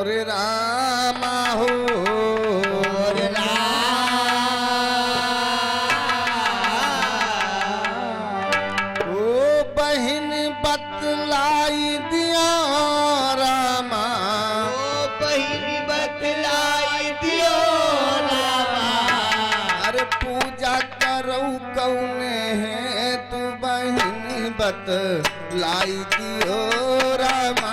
रे रामा हो रे ओ बहन बतलाई दिया रामा ओ बहन बतलाई दियो रामा अरे पूजा करो कौने है तू बहन बतलाई दियो रामा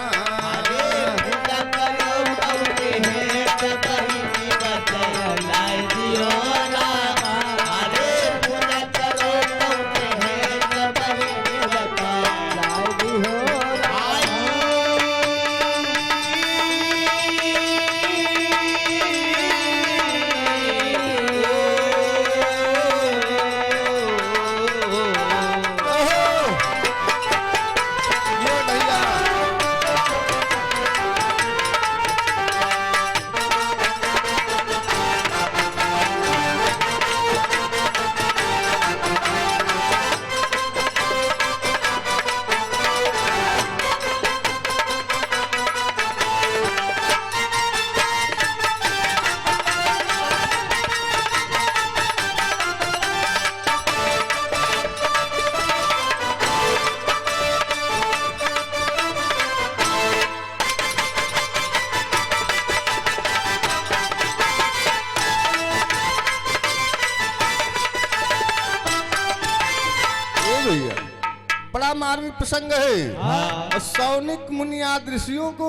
बड़ा मार्मिक प्रसंग है। और सौनिक मुनि आदि ऋषियों को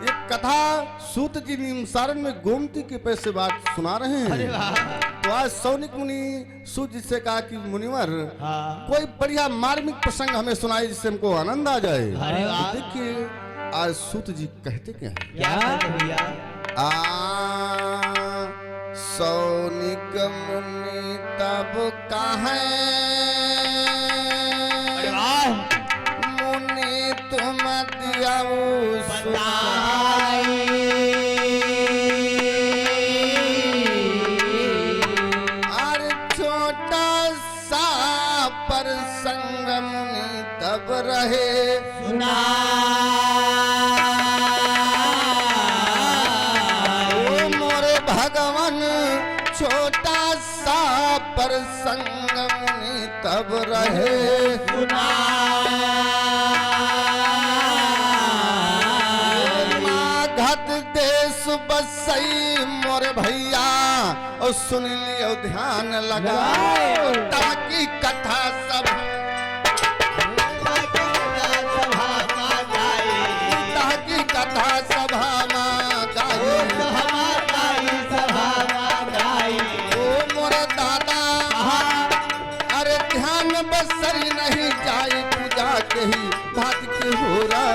एक कथा सूत जी निमसारण में गोमती के पैसे बात सुना रहे हैं। तो आज सौनिक मुनि सूत जी से कहा कि मुनिवर कोई बढ़िया मार्मिक प्रसंग हमें सुनाए जिससे हमको आनंद आ जाए। तो देखिए आज सूत जी कहते क्या है। सौनिक मुनि तब कहें मुनि तुम दिया अरे छोटा सा प्रसंग मुनि तब रहे सुना मोरे भगवान छोटा सा प्रसंग मुनि तब रहे सुना बसई मोरे भैया और सुन लियो ध्यान लगा ताकि कथा सब ताकि कथा सभा गाई ओ मोरे दादा अरे ध्यान बसरी नहीं जाए पूजा के ही बात के हो रहा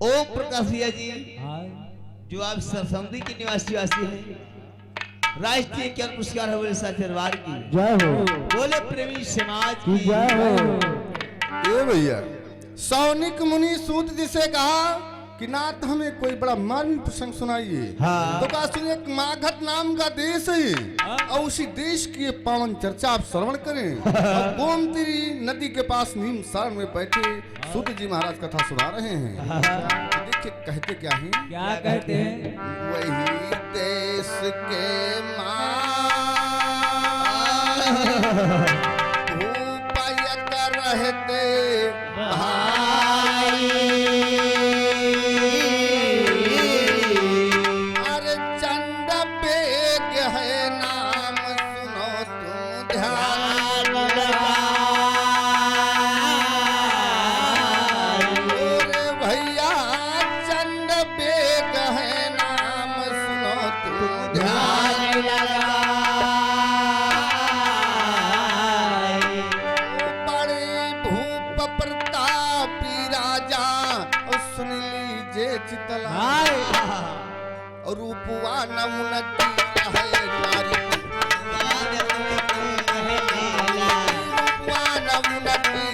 ओम प्रकाश भैया जी जो आप सरसंदी के निवासी हैं, राष्ट्रीय ज्ञान पुरस्कार है साचरवार की जय हो, बोले प्रेमी समाज की जय हो। ये भैया सौनिक मुनि सूत जी से कहा कि नाथ हमें कोई बड़ा मार्मिक प्रसंग सुनाइए। हाँ। तो कहा सुनिए, एक मागध नाम का देश है और उसी देश की ये पावन चर्चा आप श्रवण करें। और गोमती नदी के पास नीम सारण में बैठे सूत जी महाराज कथा सुना रहे हैं। तो देखिए कहते क्या हैं। क्या कहते हैं? वही देश के भूपयक रहते भाई, अरे चंड बेग है नाम सुनो तुम ध्यान अरे भैया चंड बेग है नाम सुनो तुम ध्यान बड़े भूप प्रतापी राजा और सुन लीजिए चितला और रूपवा नमुनती है नारी, रूपवा नमुनती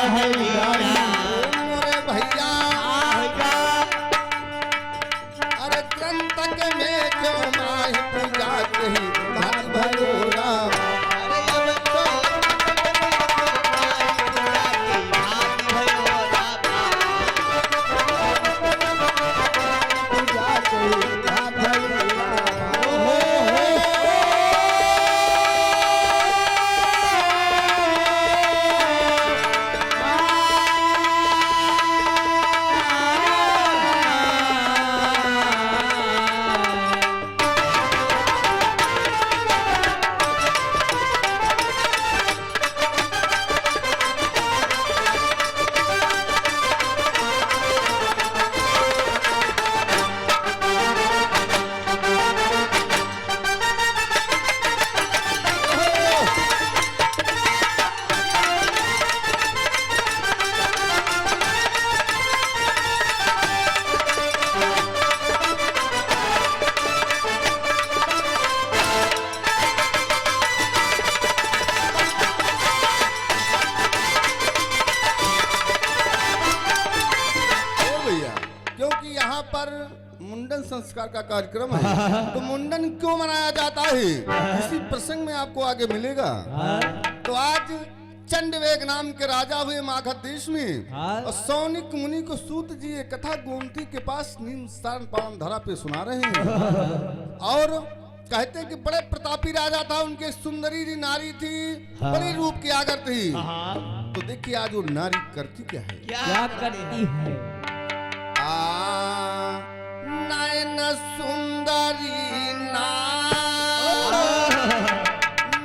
है नारी। मोरे भैया अरे ग्रंथक में जो माही पूजा कही भाग भयो राम। क्योंकि यहाँ पर मुंडन संस्कार का कार्यक्रम है, तो मुंडन क्यों मनाया जाता है इसी प्रसंग में आपको आगे मिलेगा। तो आज चंडवेग नाम के राजा हुए मागध देश में और सौनिक मुनि को सूत जी ये कथा गोमती के पास नीम सारण पावन धरा पे सुना रहे हैं। और कहते कि बड़े प्रतापी राजा था, उनके सुंदरी जी नारी थी, बड़े रूप की आगर थी। तो देखिए आज वो नारी करती क्या है। क्या करती है? नयन सुंदरी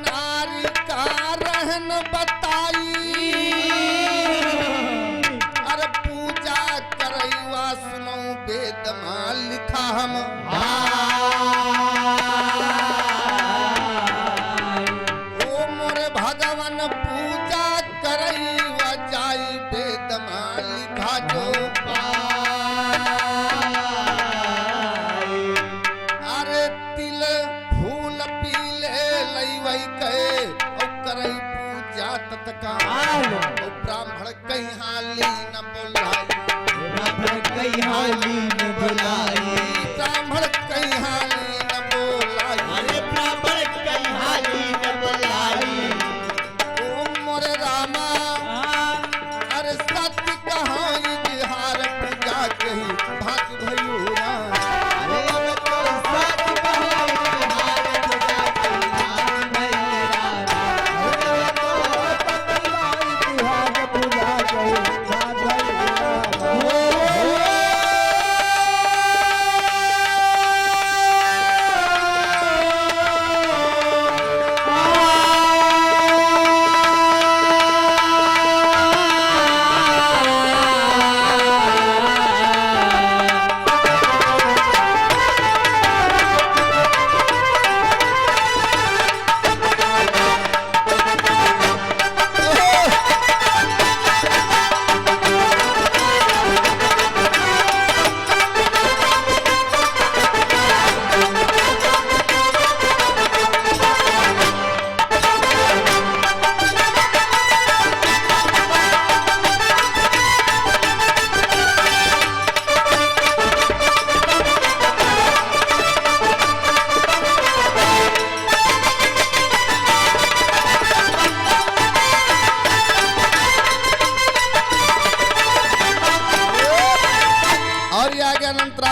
नारी का रहन बताई, अरे पूजा करैवा सुनो वेद में लिखा हम। ओ मोरे भगवान पूजा करैवा जाई वेद में लिखा जो ब्राह्मण कहीं हाली न बोलाई, ब्राह्मण कई हाली न बुलाई, ब्राह्मण कहीं हाली न बोलाई, अरे ब्राह्मण कई हाली न बुलाई। ओ मोरे रामा अरे सत्य कहाँ इजहार पूजा कही भाग भयो राम। अरे तो सच कहो इजहार पूजा कही भाग भयो राम। अरे तो इजहार पूजा कही भाग भयो राम।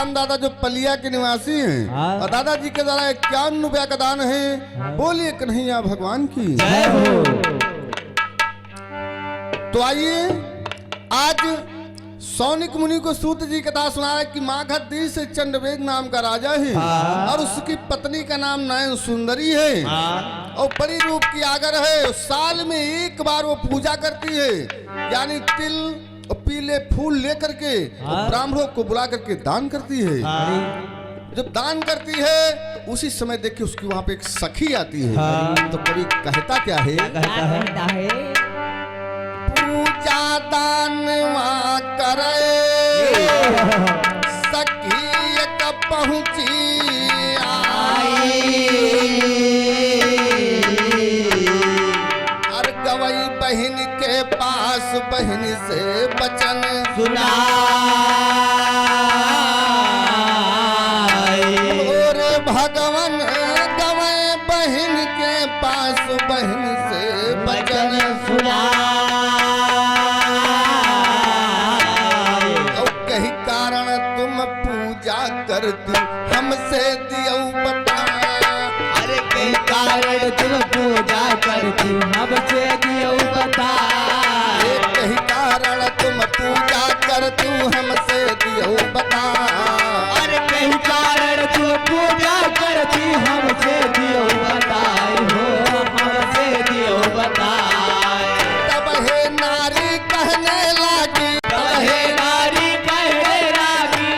राम दादा जो पलिया के निवासी हैं हाँ। और दादाजी के द्वारा 51 रुपया का दान है। बोलिए कन्हैया भगवान की। जय हो। तो आइए आज सौनिक मुनि को सूत जी कथा सुना है कि मागध देश से चंडवेद नाम का राजा है और उसकी पत्नी का नाम नयन सुंदरी है और बड़ी रूप की आगर है। साल में एक बार वो पूजा करती है, यानी तिल और पीले फूल लेकर के और ब्राह्मणों को बुला करके दान करती है। जब दान करती है तो उसी समय देखिए उसकी वहां पे एक सखी आती है। तो कवि कहता क्या है, कहता है पूजा दानवा करे सखी एक पहुंची आई, और गवई बहन के पास बहन से बचन सुना और भगवान गवई बहन के पास बहन से बचन सुना करती हमसे दियो बता। अरे के कारण तुम पूजा करती हमसे दियो बता। यही कारण तुम पूजा करती हमसे दियो बता। अरे कहीं कारण तुम पूजा करती हमसे दियो बताए हो, हमसे दियो बताए। तब हे नारी कहने लगी, तब हे नारी कहने लगी,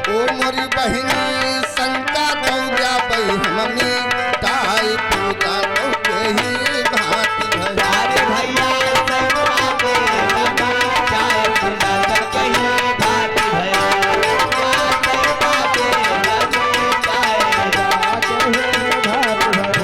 ओ मोरी बहिनी शंका तो जा मम्मी ताई पूजा तो ही भांति भया। अरे भैया शंका के मम्मी चाहे पूजा तो कहीं भांति भया। शंका के मम्मी चाहे पूजा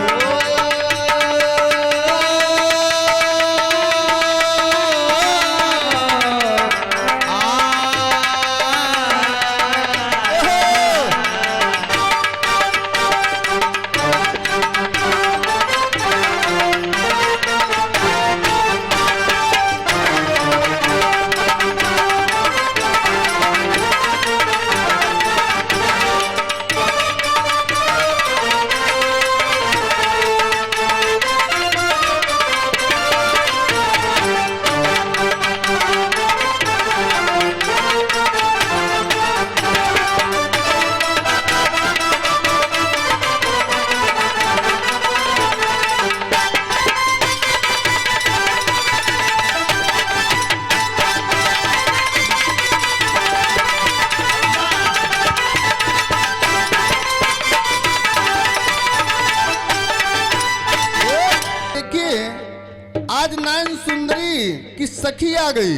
आज नयन सुंदरी की सखी आ गई।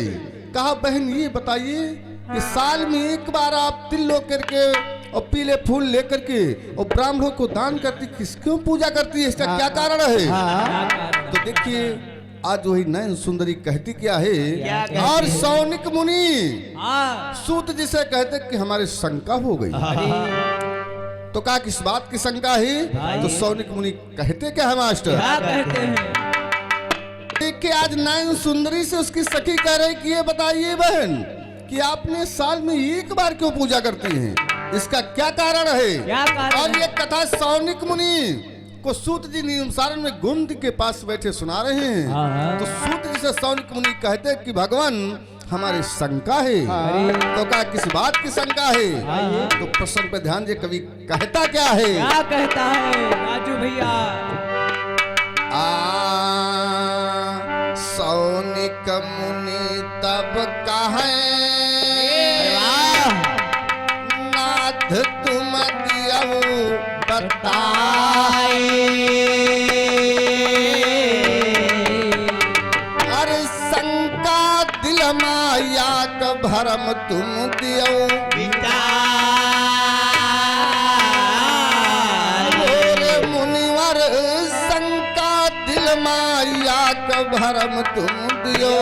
कहा बहन ये बताइए कि साल में एक बार आप तिल लो करके और पीले फूल लेकर के और ब्राह्मणों को दान करती, किसक्यों पूजा करती है, इसका क्या कारण है? तो देखिए आज वही नयन सुंदरी कहती क्या है। और सौनिक मुनि सूत जिसे कहते कि हमारे शंका हो गई। तो कहा किस बात की शंका है? तो सौनिक मुनि कहते क्या है मास्टर? क्या कहते हैं? देखिए आज नयन सुंदरी से उसकी सखी कह रही कि ये बताइए बहन कि आपने साल में एक बार क्यों पूजा करती हैं, इसका क्या कारण है? क्या कारण और है? ये कथा सौनिक मुनि को सूत जी नियमसारण में गुंद के पास बैठे सुना रहे हैं। तो सूत जी से सौनिक मुनि कहते हैं कि भगवान हमारी शंका है। तो कहा किस बात की शंका है? तो प्रसंग पे ध्यान दे, कवि कहता क्या है? क्या कहता है राजू भैया? सौनिक मुनि तब कहे नाथ तुम दियो बताए। अरे शंका दिल माया का भरम तुम दियो मुनिवर। शंका दिल माया का भरम तुम दियो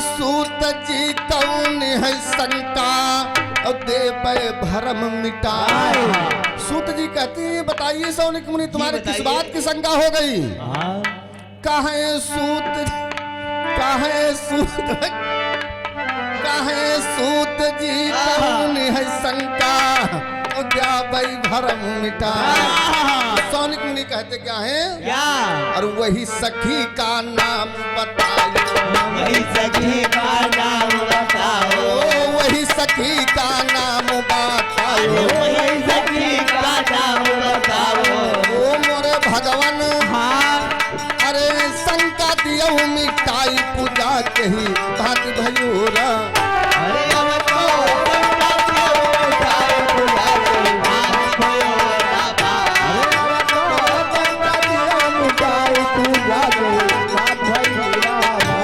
सूत जी कौन है शंका और दे भरम मिटाए। सूत जी कहते हैं बताइए सौनिक मुनि तुम्हारे किस बात की शंका हो गई? काहे सूत जी कौन है शंका क्या भाई भरम मिटा। सौनिक मुनि कहते क्या है? क्या? और वही सखी का नाम बताओ, वही सखी का नाम बताओ, वही सखी का नाम बताओ, वही सखी का नाम बताओ। ओ मोरे भगवान हाँ अरे शंका दियो मिटाई पूजा कही भाग भयूरा। अरे अब तो शंका दियो मिटाई पूजा कही भाग भयूरा बा। अरे अब तो शंका दियो मिटाई पूजा कही भाग भयूरा बा।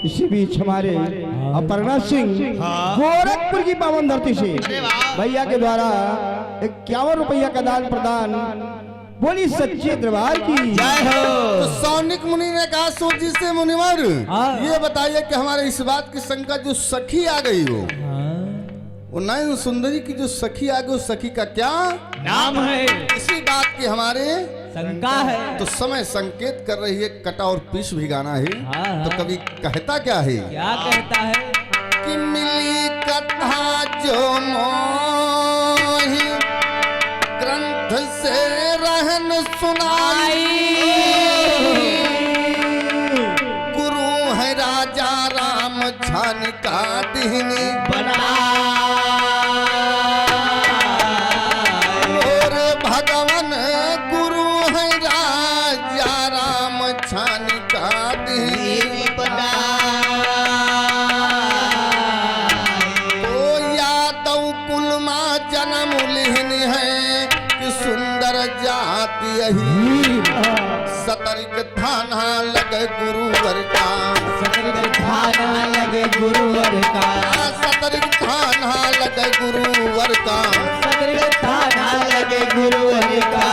इसी बीच हमारे अपर्णा सिंह गोरखपुर की पावन धरती से भैया के द्वारा 51 रुपया का दान प्रदान। बोली सच्चे दरबार की जय हो। तो सौनिक मुनि ने कहा सूत जी से मुनिवर ये बताइए कि हमारे इस बात की शंका जो सखी आ गई हो, वो नयन सुंदरी की जो सखी आ गई, उस सखी का क्या नाम है? इसी बात की हमारे शंका है। तो समय संकेत कर रही है कटा और पीस भी गाना है। तो कभी कहता क्या है? क्या कहता है? कि मिली कथा जो मोहि ग्रंथ से रहन सुनाई, गुरु है राजा राम छान का दिहनी बना और भगवान गुरु है राजा राम छान का दिहनी बना। तो यादव कुल माँ जन्म लिहन है कि सुंदर जाति यही सतर्क थाना लगे गुरुवर का, थाना लगे गुरुवर का, सतर्क थाना लगे गुरुवर का। थाना लगे गुरुवर का।